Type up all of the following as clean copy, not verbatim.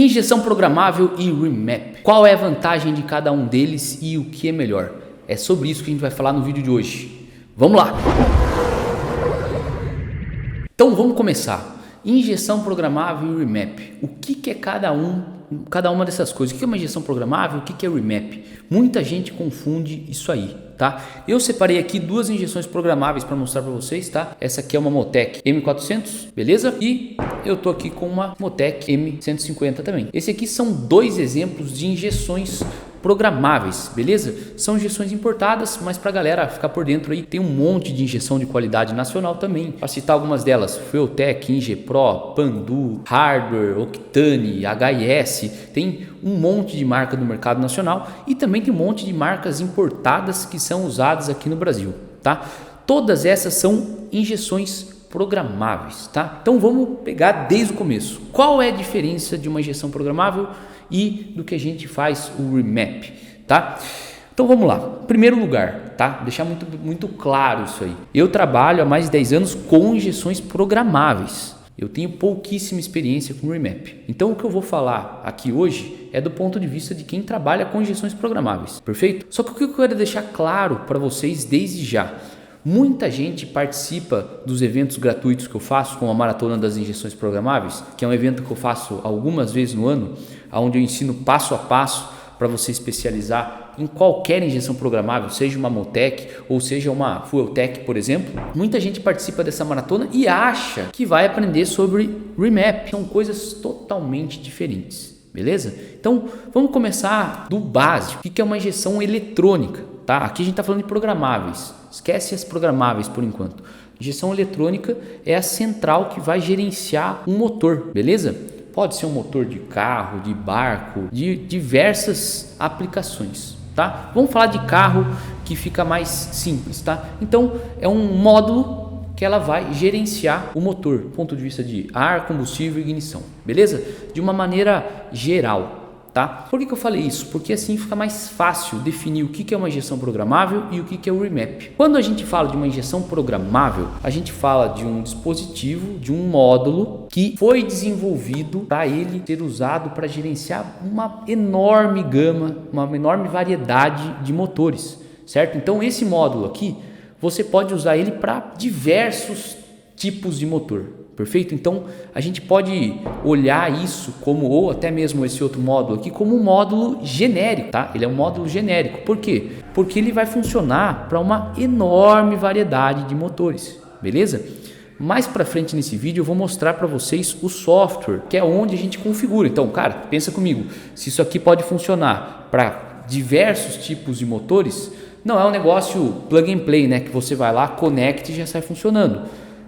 Injeção programável e remap. Qual é a vantagem de cada um deles e o que é melhor? É sobre isso que a gente vai falar no vídeo de hoje. Vamos lá! Então vamos começar. Injeção programável e remap. O que é cada uma dessas coisas? O que é uma injeção programável? O que é remap? Muita gente confunde isso aí, tá? Eu separei aqui duas injeções programáveis para mostrar para vocês, tá? Essa aqui é uma Motec M400, beleza? E eu tô aqui com uma Motec M150 também. Esse aqui são dois exemplos de injeções programáveis, beleza? São injeções importadas, mas para a galera ficar por dentro aí, tem um monte de injeção de qualidade nacional também. Para citar algumas delas, Fueltec, Ingepro, Pandu, Hardware, Octane, HIS, tem um monte de marca no mercado nacional e também tem um monte de marcas importadas que são usadas aqui no Brasil, tá? Todas essas são injeções programáveis, tá? Então vamos pegar desde o começo. Qual é a diferença de uma injeção programável e do que a gente faz o remap, tá? Então vamos lá. Primeiro lugar, tá? Deixar muito claro isso aí. Eu trabalho há mais de 10 anos com injeções programáveis. Eu tenho pouquíssima experiência com remap. Então o que eu vou falar aqui hoje é do ponto de vista de quem trabalha com injeções programáveis, perfeito? Só que o que eu quero deixar claro para vocês desde já. Muita gente participa dos eventos gratuitos que eu faço, como a Maratona das Injeções Programáveis, que é um evento que eu faço algumas vezes no ano, onde eu ensino passo a passo para você especializar em qualquer injeção programável, seja uma Motec ou seja uma Fueltec, por exemplo. Muita gente participa dessa maratona e acha que vai aprender sobre remap. São coisas totalmente diferentes, beleza? Então vamos começar do básico. O que é uma injeção eletrônica? Tá? Aqui a gente está falando de programáveis. Esquece as programáveis por enquanto. Injeção eletrônica é a central que vai gerenciar um motor, beleza? Pode ser um motor de carro, de barco, de diversas aplicações, tá? Vamos falar de carro que fica mais simples, tá? Então é um módulo que ela vai gerenciar o motor, do ponto de vista de ar, combustível e ignição, beleza? De uma maneira geral. Tá? Por que eu falei isso? Porque assim fica mais fácil definir o que é uma injeção programável e o que é o remap. Quando a gente fala de uma injeção programável, a gente fala de um dispositivo, de um módulo que foi desenvolvido para ele ser usado para gerenciar uma enorme gama, uma enorme variedade de motores, certo? Então esse módulo aqui, você pode usar ele para diversos tipos de motor. Perfeito? Então a gente pode olhar isso como, ou até mesmo esse outro módulo aqui, como um módulo genérico, tá? Ele é um módulo genérico. Por quê? Porque ele vai funcionar para uma enorme variedade de motores, beleza? Mais para frente nesse vídeo eu vou mostrar para vocês o software, que é onde a gente configura. Então, cara, pensa comigo, se isso aqui pode funcionar para diversos tipos de motores, não é um negócio plug and play, né? Que você vai lá, conecta e já sai funcionando.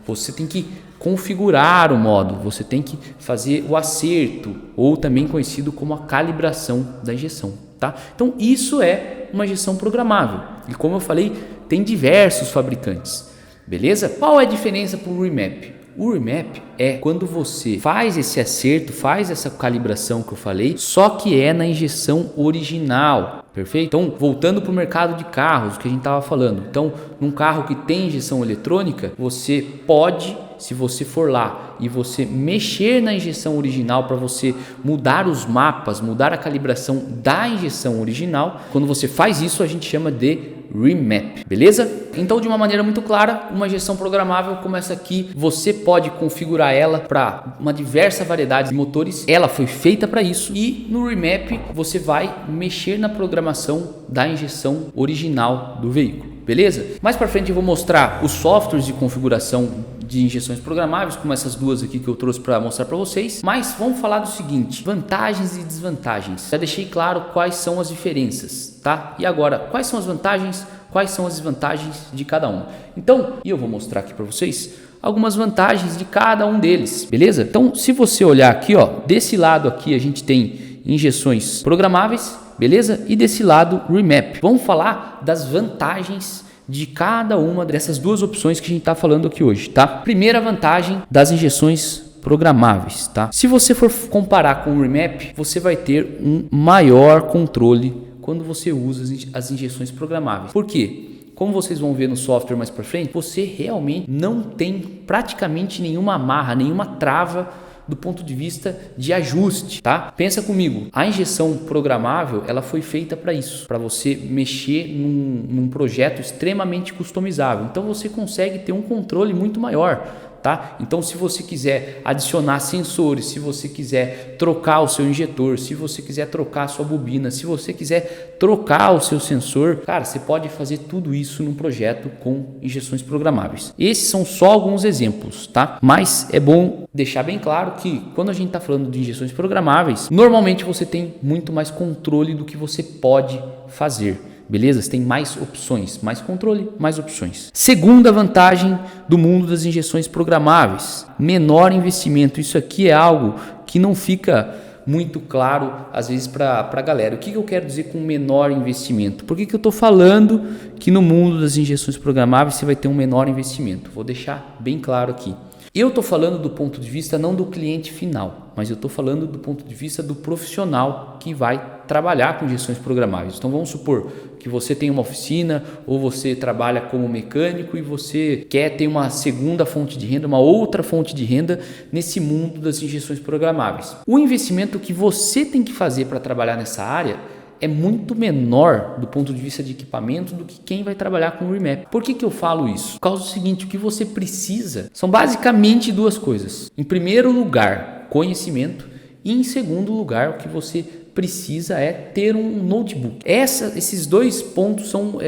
Você tem que configurar o módulo, você tem que fazer o acerto, ou também conhecido como a calibração da injeção, tá? Então isso é uma injeção programável e, como eu falei, tem diversos fabricantes, beleza? Qual é a diferença para o remap? O remap é quando você faz esse acerto, faz essa calibração que eu falei, só que é na injeção original, perfeito? Então, voltando para o mercado de carros, que a gente estava falando. Então, num carro que tem injeção eletrônica, você pode, se você for lá e você mexer na injeção original para você mudar os mapas, mudar a calibração da injeção original, quando você faz isso, a gente chama de remap, beleza? Então, de uma maneira muito clara, uma injeção programável como essa aqui, você pode configurar ela para uma diversa variedade de motores. Ela foi feita para isso e no remap você vai mexer na programação da injeção original do veículo, beleza? Mais para frente eu vou mostrar os softwares de configuração de injeções programáveis, como essas duas aqui que eu trouxe para mostrar para vocês. Mas vamos falar do seguinte: vantagens e desvantagens. Já deixei claro quais são as diferenças, tá? E agora, quais são as vantagens, quais são as desvantagens de cada um? Então, eu vou mostrar aqui para vocês algumas vantagens de cada um deles, beleza? Então, se você olhar aqui, ó, desse lado aqui a gente tem injeções programáveis, beleza? E desse lado, remap. Vamos falar das vantagens de cada uma dessas duas opções que a gente está falando aqui hoje, tá? Primeira vantagem das injeções programáveis, tá? Se você for comparar com o remap, você vai ter um maior controle quando você usa as injeções programáveis. Por quê? Como vocês vão ver no software mais para frente, você realmente não tem praticamente nenhuma amarra, nenhuma trava do ponto de vista de ajuste, tá? Pensa comigo, a injeção programável, ela foi feita para isso, para você mexer num projeto extremamente customizável. Então você consegue ter um controle muito maior. Tá? Então, se você quiser adicionar sensores, se você quiser trocar o seu injetor, se você quiser trocar a sua bobina, se você quiser trocar o seu sensor, cara, você pode fazer tudo isso num projeto com injeções programáveis. Esses são só alguns exemplos, tá? Mas é bom deixar bem claro que quando a gente está falando de injeções programáveis, normalmente você tem muito mais controle do que você pode fazer. Beleza? Você tem mais opções, mais controle, mais opções. Segunda vantagem do mundo das injeções programáveis, menor investimento. Isso aqui é algo que não fica muito claro às vezes para a galera. O que eu quero dizer com menor investimento? Por que eu estou falando que no mundo das injeções programáveis você vai ter um menor investimento? Vou deixar bem claro aqui. Eu estou falando do ponto de vista não do cliente final, mas eu estou falando do ponto de vista do profissional que vai trabalhar com injeções programáveis. Então vamos supor que você tem uma oficina ou você trabalha como mecânico e você quer ter uma segunda fonte de renda, uma outra fonte de renda nesse mundo das injeções programáveis. O investimento que você tem que fazer para trabalhar nessa área é muito menor do ponto de vista de equipamento do que quem vai trabalhar com o Remap. Por que eu falo isso? Por causa do seguinte, o que você precisa são basicamente duas coisas. Em primeiro lugar, conhecimento, e em segundo lugar, o que você precisa é ter um notebook. Esses dois pontos são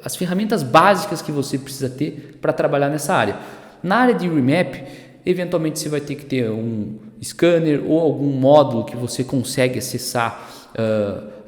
as ferramentas básicas que você precisa ter para trabalhar nessa área. Na área de Remap, eventualmente você vai ter que ter um scanner ou algum módulo que você consegue acessar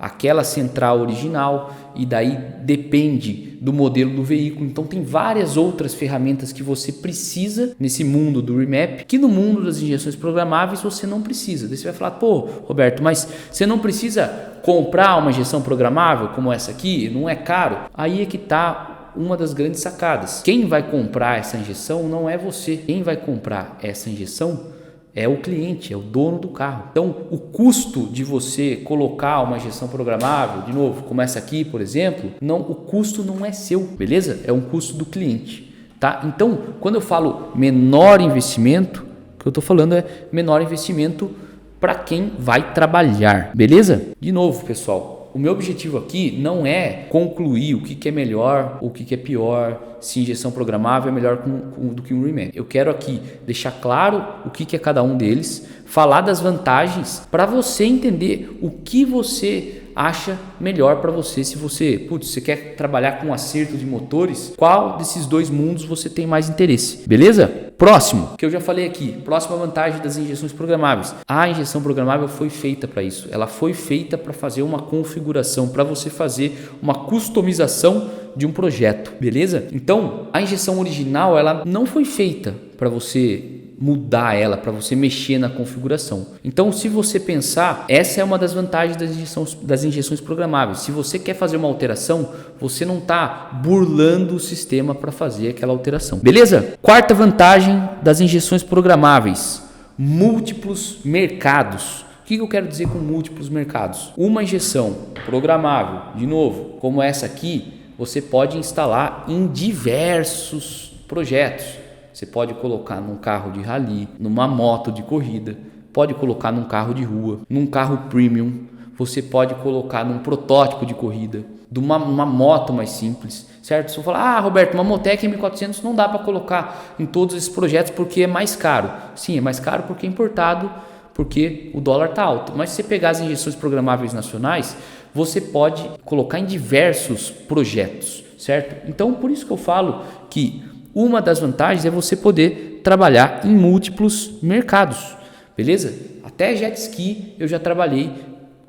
aquela central original, e daí depende do modelo do veículo. Então tem várias outras ferramentas que você precisa nesse mundo do Remap, que no mundo das injeções programáveis você não precisa. Daí você vai falar, pô, Roberto, mas você não precisa comprar uma injeção programável como essa aqui? Não é caro? Aí é que está uma das grandes sacadas. Quem vai comprar essa injeção não é você. Quem vai comprar essa injeção é o cliente, é o dono do carro. Então, o custo de você colocar uma injeção programável, de novo, como essa aqui, por exemplo, o custo não é seu, beleza? É um custo do cliente, tá? Então, quando eu falo menor investimento, o que eu estou falando é menor investimento para quem vai trabalhar, beleza? De novo, pessoal, o meu objetivo aqui não é concluir o que é melhor, o que é pior, se injeção programável é melhor do que um Remap. Eu quero aqui deixar claro o que é cada um deles, falar das vantagens para você entender o que você acha melhor para você. Se você quer trabalhar com acerto de motores, qual desses dois mundos você tem mais interesse, beleza? Próximo, que eu já falei aqui, próxima vantagem das injeções programáveis. A injeção programável foi feita para isso. Ela foi feita para fazer uma configuração, para você fazer uma customização de um projeto, beleza? Então, a injeção original, ela não foi feita para você mudar ela, para você mexer na configuração. Então, se você pensar, essa é uma das vantagens das injeções programáveis. Se você quer fazer uma alteração, você não está burlando o sistema para fazer aquela alteração. Beleza? Quarta vantagem das injeções programáveis: múltiplos mercados. O que eu quero dizer com múltiplos mercados? Uma injeção programável, de novo, como essa aqui, você pode instalar em diversos projetos. Você pode colocar num carro de rally, numa moto de corrida, pode colocar num carro de rua, num carro premium, você pode colocar num protótipo de corrida, de uma moto mais simples, certo? Se eu falar, Roberto, uma Motec M400 não dá para colocar em todos esses projetos porque é mais caro. Sim, é mais caro porque é importado, porque o dólar está alto. Mas se você pegar as injeções programáveis nacionais, você pode colocar em diversos projetos, certo? Então, por isso que eu falo que uma das vantagens é você poder trabalhar em múltiplos mercados, beleza? Até jet ski eu já trabalhei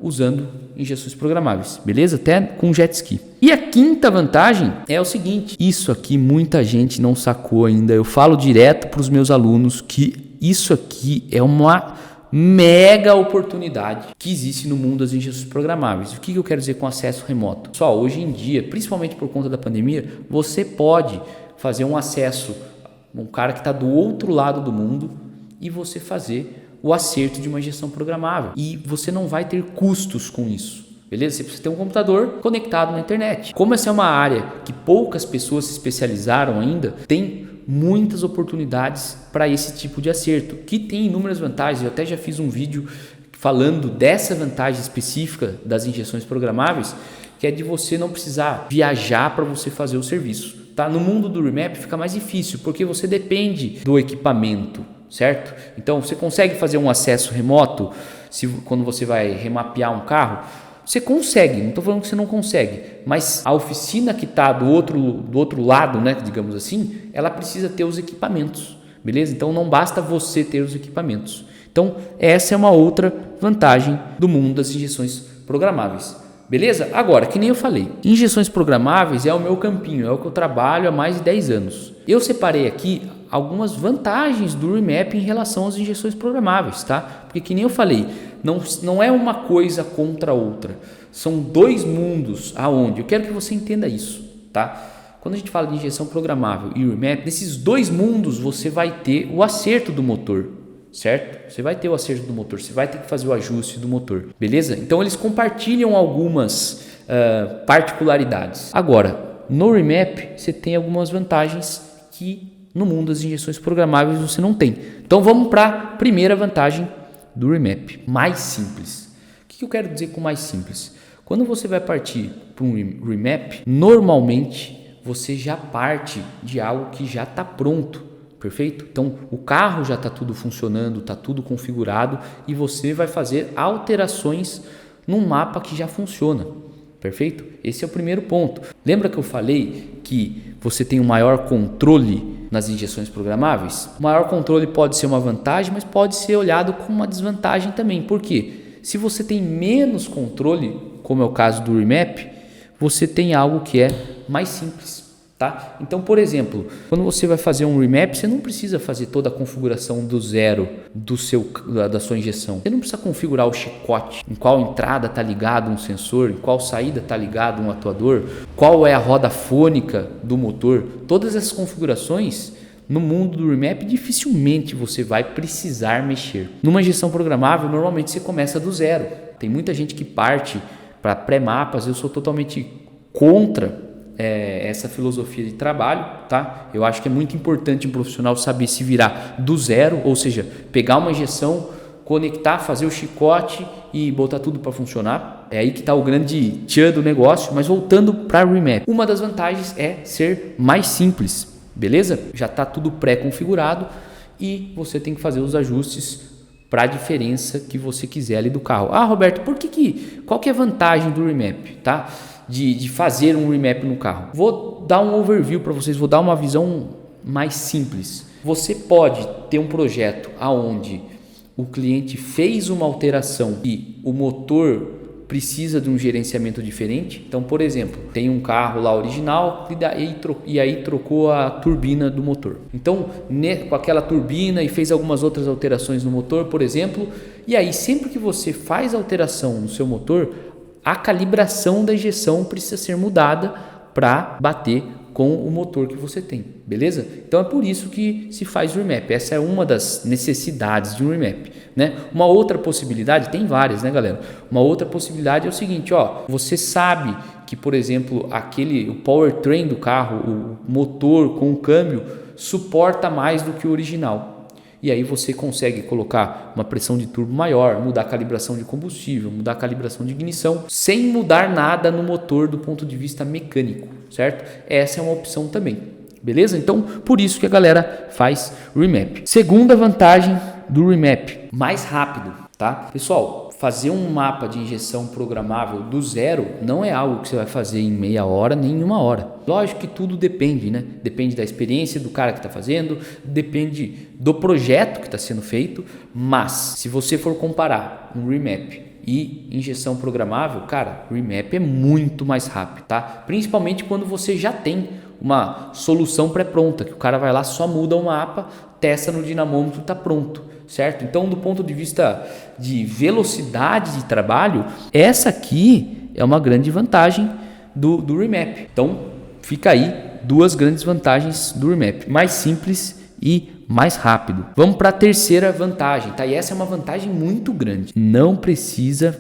usando injeções programáveis, beleza? Até com jet ski. E a quinta vantagem é o seguinte, isso aqui muita gente não sacou ainda, eu falo direto para os meus alunos que isso aqui é uma mega oportunidade que existe no mundo das injeções programáveis. O que eu quero dizer com acesso remoto? Pessoal, hoje em dia, principalmente por conta da pandemia, você pode fazer um acesso, um cara que está do outro lado do mundo, e você fazer o acerto de uma injeção programável. E você não vai ter custos com isso, beleza? Você precisa ter um computador conectado na internet. Como essa é uma área que poucas pessoas se especializaram ainda, tem muitas oportunidades para esse tipo de acerto, que tem inúmeras vantagens. Eu até já fiz um vídeo falando dessa vantagem específica das injeções programáveis, que é de você não precisar viajar para você fazer o serviço. Tá? No mundo do Remap fica mais difícil, porque você depende do equipamento, certo? Então você consegue fazer um acesso remoto quando você vai remapear um carro? Você consegue, não estou falando que você não consegue, mas a oficina que está do outro lado, né, digamos assim, ela precisa ter os equipamentos, beleza? Então não basta você ter os equipamentos. Então essa é uma outra vantagem do mundo das injeções programáveis, beleza? Agora, que nem eu falei, injeções programáveis é o meu campinho, é o que eu trabalho há mais de 10 anos. Eu separei aqui algumas vantagens do Remap em relação às injeções programáveis, tá? Porque que nem eu falei, não é uma coisa contra a outra, são dois mundos aonde, eu quero que você entenda isso, tá? Quando a gente fala de injeção programável e Remap, nesses dois mundos você vai ter o acerto do motor, certo? Você vai ter o acerto do motor, você vai ter que fazer o ajuste do motor, beleza? Então eles compartilham algumas particularidades. Agora, no Remap você tem algumas vantagens que no mundo das injeções programáveis você não tem. Então vamos para a primeira vantagem do Remap, mais simples. O que eu quero dizer com mais simples? Quando você vai partir para um Remap, normalmente você já parte de algo que já está pronto, perfeito? Então o carro já está tudo funcionando, está tudo configurado e você vai fazer alterações num mapa que já funciona, perfeito? Esse é o primeiro ponto. Lembra que eu falei que você tem um maior controle nas injeções programáveis? O maior controle pode ser uma vantagem, mas pode ser olhado como uma desvantagem também. Por quê? Se você tem menos controle, como é o caso do Remap, você tem algo que é mais simples, tá? Então, por exemplo, quando você vai fazer um Remap, você não precisa fazer toda a configuração do zero da sua injeção. Você não precisa configurar o chicote, em qual entrada está ligado um sensor, em qual saída está ligado um atuador, qual é a roda fônica do motor. Todas essas configurações, no mundo do Remap, dificilmente você vai precisar mexer. Numa injeção programável, normalmente você começa do zero. Tem muita gente que parte para pré-mapas, eu sou totalmente contra essa filosofia de trabalho, tá? Eu acho que é muito importante um profissional saber se virar do zero, ou seja, pegar uma injeção, conectar, fazer o chicote e botar tudo para funcionar. É aí que está o grande tchan do negócio. Mas voltando para o Remap, uma das vantagens é ser mais simples, beleza? Já está tudo pré-configurado e você tem que fazer os ajustes para a diferença que você quiser ali do carro. Ah, Roberto, qual que é a vantagem do Remap, tá? De fazer um Remap no carro. Vou dar um overview para vocês, vou dar uma visão mais simples. Você pode ter um projeto onde o cliente fez uma alteração e o motor precisa de um gerenciamento diferente. Então, por exemplo, tem um carro lá original e aí trocou a turbina do motor. Então, com aquela turbina e fez algumas outras alterações no motor, por exemplo, e aí sempre que você faz alteração no seu motor, a calibração da injeção precisa ser mudada para bater com o motor que você tem, beleza? Então é por isso que se faz o Remap. Essa é uma das necessidades de um Remap, né? Uma outra possibilidade, tem várias, né, galera? Uma outra possibilidade é o seguinte, ó, você sabe que, por exemplo, o powertrain do carro, o motor com o câmbio, suporta mais do que o original. E aí você consegue colocar uma pressão de turbo maior, mudar a calibração de combustível, mudar a calibração de ignição, sem mudar nada no motor do ponto de vista mecânico, certo? Essa é uma opção também, beleza? Então, por isso que a galera faz Remap. Segunda vantagem do Remap, mais rápido, tá? Pessoal, fazer um mapa de injeção programável do zero não é algo que você vai fazer em meia hora nem em uma hora. Lógico que tudo depende, né? Depende da experiência do cara que está fazendo, depende do projeto que está sendo feito, mas se você for comparar um Remap e injeção programável, cara, Remap é muito mais rápido, tá? Principalmente quando você já tem uma solução pré-pronta, que o cara vai lá, só muda o mapa, testa no dinamômetro, está pronto, certo? Então, do ponto de vista de velocidade de trabalho, essa aqui é uma grande vantagem do Remap. Então, fica aí duas grandes vantagens do Remap, mais simples e mais rápido. Vamos para a terceira vantagem, tá? E essa é uma vantagem muito grande. Não precisa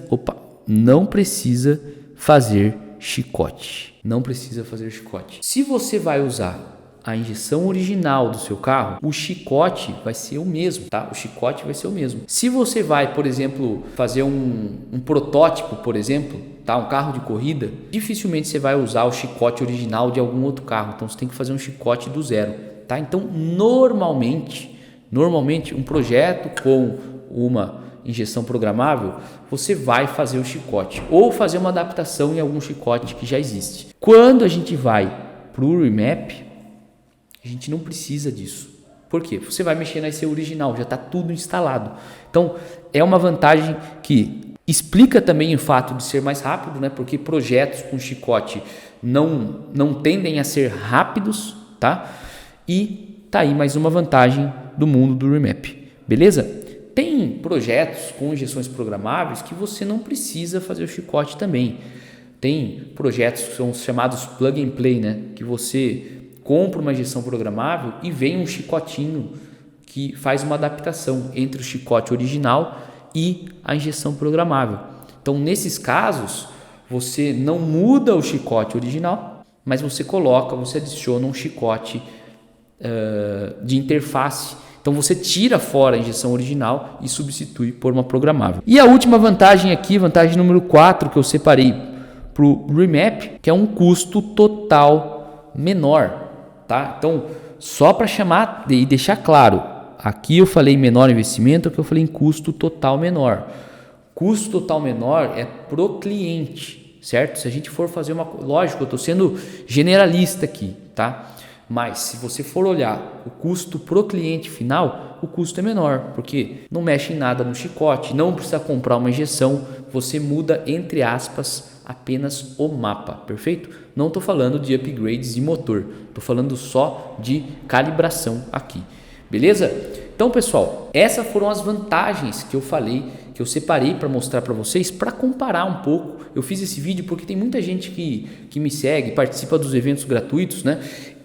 fazer chicote. Não precisa fazer chicote. Se você vai usar a injeção original do seu carro, o chicote vai ser o mesmo, tá? O chicote vai ser o mesmo. Se você vai, por exemplo, fazer um protótipo, por exemplo, tá? Um carro de corrida, dificilmente você vai usar o chicote original de algum outro carro. Então você tem que fazer um chicote do zero, tá? Então normalmente um projeto com uma injeção programável, você vai fazer o chicote ou fazer uma adaptação em algum chicote que já existe. Quando a gente vai para o remap, a gente não precisa disso. Por quê? Você vai mexer na IC original, já está tudo instalado. Então, é uma vantagem que explica também o fato de ser mais rápido, né? Porque projetos com chicote não tendem a ser rápidos, tá? E tá aí mais uma vantagem do mundo do remap, beleza? Tem projetos com injeções programáveis que você não precisa fazer o chicote também. Tem projetos que são chamados plug and play, né? Que você compra uma injeção programável e vem um chicotinho que faz uma adaptação entre o chicote original e a injeção programável. Então, nesses casos, você não muda o chicote original, mas você adiciona um chicote de interface. Então, você tira fora a injeção original e substitui por uma programável. E a última vantagem aqui, vantagem número 4, que eu separei para o remap, que é um custo total menor. Tá? Então, só para chamar e deixar claro, aqui eu falei menor investimento, aqui eu falei em custo total menor. Custo total menor é pro cliente, certo? Se a gente for fazer lógico, eu estou sendo generalista aqui, tá? Mas se você for olhar o custo pro cliente final, o custo é menor, porque não mexe em nada no chicote, não precisa comprar uma injeção, você muda, entre aspas, apenas o mapa, perfeito? Não estou falando de upgrades de motor, estou falando só de calibração aqui, beleza? Então, pessoal, essas foram as vantagens que eu falei, que eu separei para mostrar para vocês, para comparar um pouco. Eu fiz esse vídeo porque tem muita gente que me segue, participa dos eventos gratuitos, né?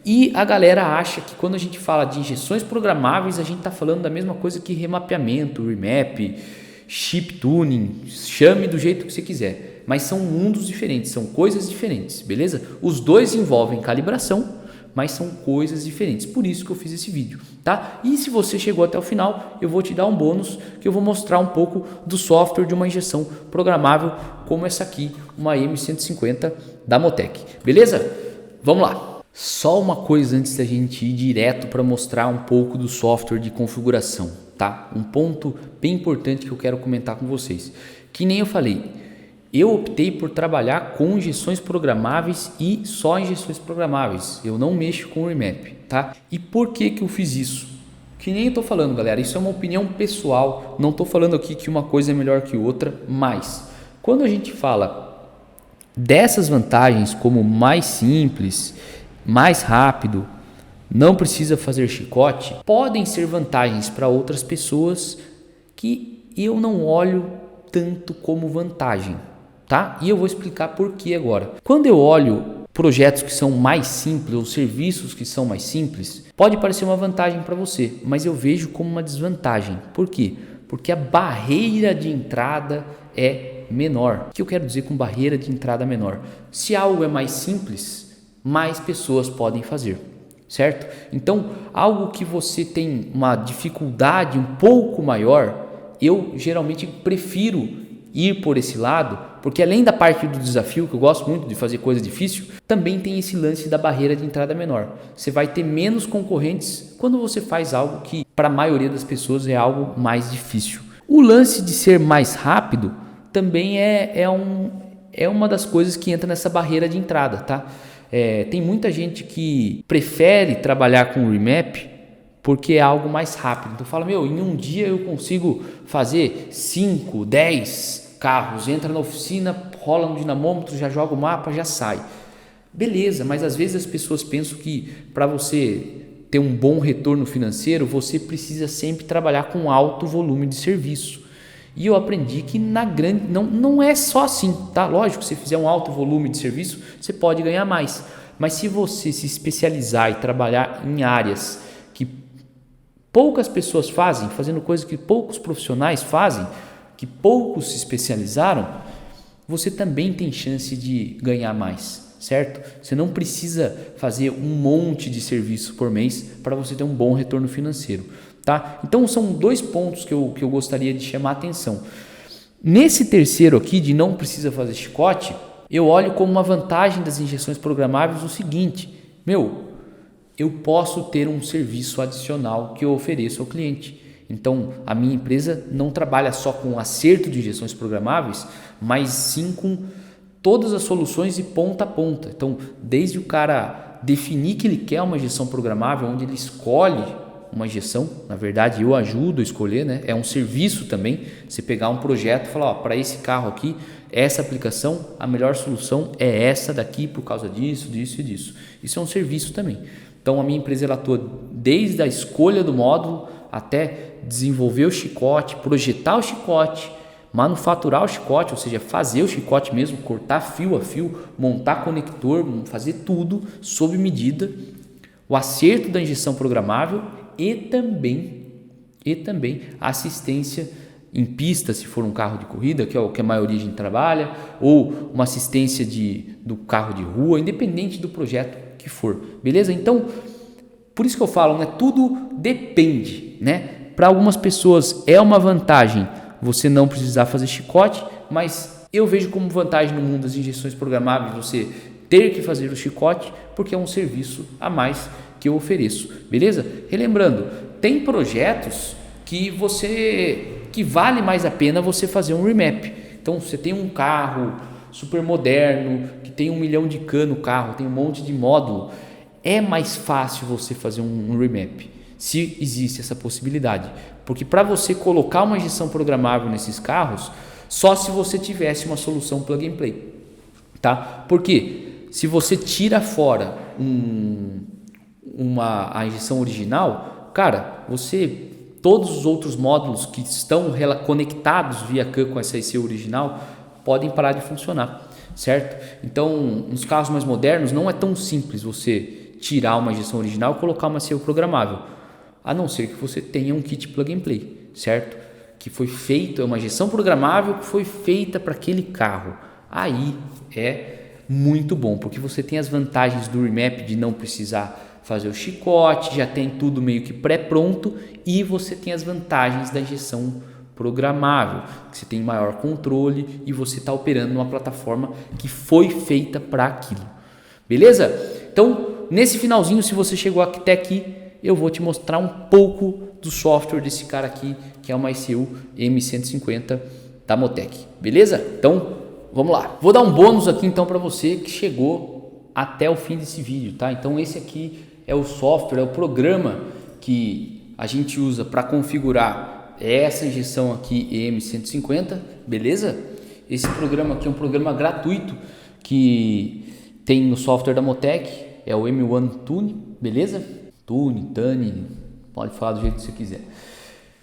E a galera acha que quando a gente fala de injeções programáveis, a gente está falando da mesma coisa que remapeamento, remap, chip tuning, chame do jeito que você quiser. Mas são mundos diferentes, são coisas diferentes, beleza? Os dois envolvem calibração, mas são coisas diferentes. Por isso que eu fiz esse vídeo, tá? E se você chegou até o final, eu vou te dar um bônus que eu vou mostrar um pouco do software de uma injeção programável, como essa aqui, uma M150 da Motec, beleza? Vamos lá! Só uma coisa antes da gente ir direto para mostrar um pouco do software de configuração, tá? Um ponto bem importante que eu quero comentar com vocês. Que nem eu falei, eu optei por trabalhar com injeções programáveis e só injeções programáveis. Eu não mexo com o remap, tá? E por que eu fiz isso? Que nem eu tô falando, galera, isso é uma opinião pessoal. Não tô falando aqui que uma coisa é melhor que outra, mas quando a gente fala dessas vantagens como mais simples, mais rápido, não precisa fazer chicote, podem ser vantagens para outras pessoas que eu não olho tanto como vantagem, tá? E eu vou explicar por que agora. Quando eu olho projetos que são mais simples ou serviços que são mais simples, pode parecer uma vantagem para você, mas eu vejo como uma desvantagem. Por quê? Porque a barreira de entrada é menor. O que eu quero dizer com barreira de entrada menor? Se algo é mais simples, mais pessoas podem fazer, certo? Então, algo que você tem uma dificuldade um pouco maior, eu geralmente prefiro ir por esse lado, porque além da parte do desafio, que eu gosto muito de fazer coisa difícil, também tem esse lance da barreira de entrada menor. Você vai ter menos concorrentes quando você faz algo que para a maioria das pessoas é algo mais difícil. O lance de ser mais rápido também é uma das coisas que entra nessa barreira de entrada, tá? Tem muita gente que prefere trabalhar com remap porque é algo mais rápido. Então fala, em um dia eu consigo fazer 5, 10 carros, entra na oficina, rola um dinamômetro, já joga o mapa, já sai. Beleza, mas às vezes as pessoas pensam que para você ter um bom retorno financeiro, você precisa sempre trabalhar com alto volume de serviço. E eu aprendi que não é só assim, tá? Lógico, se você fizer um alto volume de serviço, você pode ganhar mais. Mas se você se especializar e trabalhar em áreas que poucas pessoas fazem, fazendo coisas que poucos profissionais fazem, que poucos se especializaram, você também tem chance de ganhar mais. certo? Você não precisa fazer um monte de serviço por mês para você ter um bom retorno financeiro, tá? Então são 2 pontos que eu gostaria de chamar a atenção. Nesse terceiro aqui, de não precisa fazer chicote, eu olho como uma vantagem das injeções programáveis o seguinte: eu posso ter um serviço adicional que eu ofereço ao cliente. Então, a minha empresa não trabalha só com acerto de injeções programáveis, mas sim com todas as soluções de ponta a ponta. Então, desde o cara definir que ele quer uma injeção programável, onde ele escolhe uma injeção, na verdade eu ajudo a escolher, né? É um serviço também, você pegar um projeto e falar, para esse carro aqui, essa aplicação, a melhor solução é essa daqui por causa disso, disso e disso. Isso é um serviço também. Então a minha empresa ela atua desde a escolha do módulo até desenvolver o chicote, projetar o chicote, manufaturar o chicote, ou seja, fazer o chicote mesmo, cortar fio a fio, montar conector, fazer tudo sob medida, o acerto da injeção programável e também a assistência em pista, se for um carro de corrida, que é o que a maioria a gente trabalha, ou uma assistência do carro de rua, independente do projeto que for, beleza? Então, por isso que eu falo, né? Tudo depende, né? Para algumas pessoas é uma vantagem você não precisar fazer chicote, mas eu vejo como vantagem no mundo das injeções programáveis você ter que fazer o chicote, porque é um serviço a mais que eu ofereço, beleza? Relembrando, tem projetos que vale mais a pena você fazer um remap. Então, você tem um carro super moderno, que tem 1 milhão de cano no carro, tem um monte de módulo, é mais fácil você fazer um remap, se existe essa possibilidade, porque para você colocar uma injeção programável nesses carros, só se você tivesse uma solução plug and play, tá? Porque se você tira fora a injeção original, cara, todos os outros módulos que estão conectados via CAN com essa IC original podem parar de funcionar, certo? Então, nos carros mais modernos não é tão simples você tirar uma injeção original e colocar uma IC programável, a não ser que você tenha um kit plug and play, certo? Que foi feito, é uma injeção programável que foi feita para aquele carro. Aí é muito bom, porque você tem as vantagens do remap de não precisar fazer o chicote, já tem tudo meio que pré-pronto, e você tem as vantagens da injeção programável, que você tem maior controle e você está operando numa plataforma que foi feita para aquilo. Beleza? Então, nesse finalzinho, se você chegou até aqui, eu vou te mostrar um pouco do software desse cara aqui, que é uma ICU M150 da Motec. Beleza? Então, vamos lá. Vou dar um bônus aqui então para você que chegou até o fim desse vídeo, tá? Então, esse aqui é o software, é o programa que a gente usa para configurar essa injeção aqui EM150, beleza? Esse programa aqui é um programa gratuito que tem no software da Motec, é o M1 Tune, beleza? Tune, pode falar do jeito que você quiser.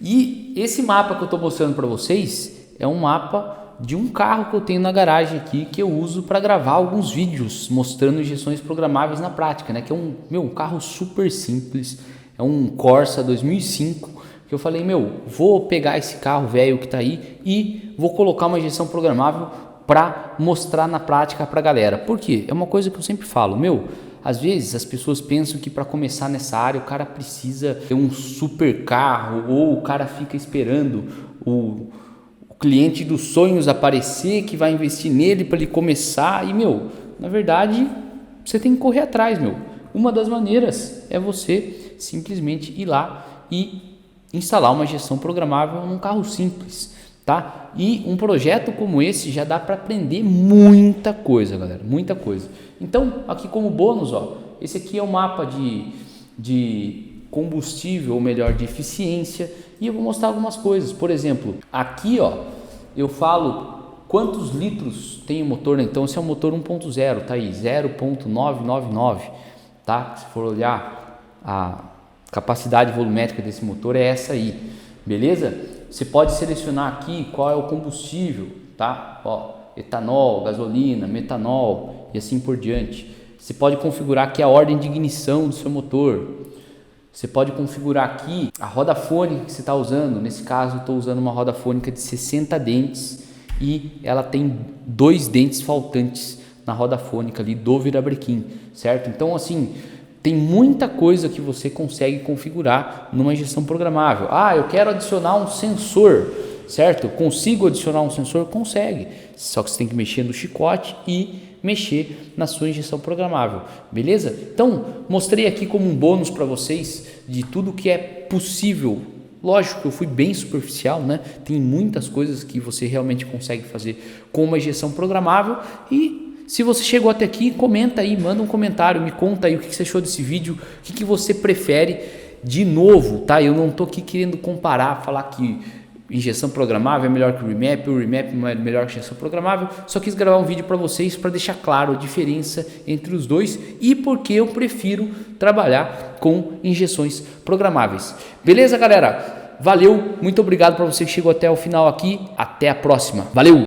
E esse mapa que eu estou mostrando para vocês é um mapa de um carro que eu tenho na garagem aqui, que eu uso para gravar alguns vídeos mostrando injeções programáveis na prática, né? Que é um carro super simples, é um Corsa 2005, que eu falei, vou pegar esse carro velho que está aí e vou colocar uma injeção programável para mostrar na prática para a galera. Por quê? É uma coisa que eu sempre falo, às vezes as pessoas pensam que para começar nessa área o cara precisa ter um super carro, ou o cara fica esperando o cliente dos sonhos aparecer que vai investir nele para ele começar. E na verdade você tem que correr atrás. Uma das maneiras é você simplesmente ir lá e instalar uma injeção programável num carro simples, tá? E um projeto como esse já dá para aprender muita coisa, galera, muita coisa. Então, aqui como bônus, esse aqui é o mapa de combustível, ou melhor, de eficiência, e eu vou mostrar algumas coisas. Por exemplo, aqui, eu falo quantos litros tem o motor, né? Então, esse é um motor 1.0, tá aí, 0.999, tá? Se for olhar a capacidade volumétrica desse motor é essa aí, beleza? Você pode selecionar aqui qual é o combustível, tá? Etanol, gasolina, metanol e assim por diante. Você pode configurar aqui a ordem de ignição do seu motor. Você pode configurar aqui a roda fônica que você está usando. Nesse caso, eu estou usando uma roda fônica de 60 dentes e ela tem 2 dentes faltantes na roda fônica ali do virabrequim, certo? Então assim, tem muita coisa que você consegue configurar numa injeção programável. Ah, eu quero adicionar um sensor, certo? Consigo adicionar um sensor? Consegue, só que você tem que mexer no chicote e mexer na sua injeção programável, beleza? Então, mostrei aqui como um bônus para vocês de tudo que é possível. Lógico que eu fui bem superficial, né? Tem muitas coisas que você realmente consegue fazer com uma injeção programável. E se você chegou até aqui, comenta aí, manda um comentário, me conta aí o que você achou desse vídeo, o que você prefere de novo, tá? Eu não tô aqui querendo comparar, falar que injeção programável é melhor que o remap não é melhor que a injeção programável. Só quis gravar um vídeo para vocês para deixar claro a diferença entre os dois e porque eu prefiro trabalhar com injeções programáveis. Beleza, galera? Valeu, muito obrigado para você que chegou até o final aqui. Até a próxima. Valeu!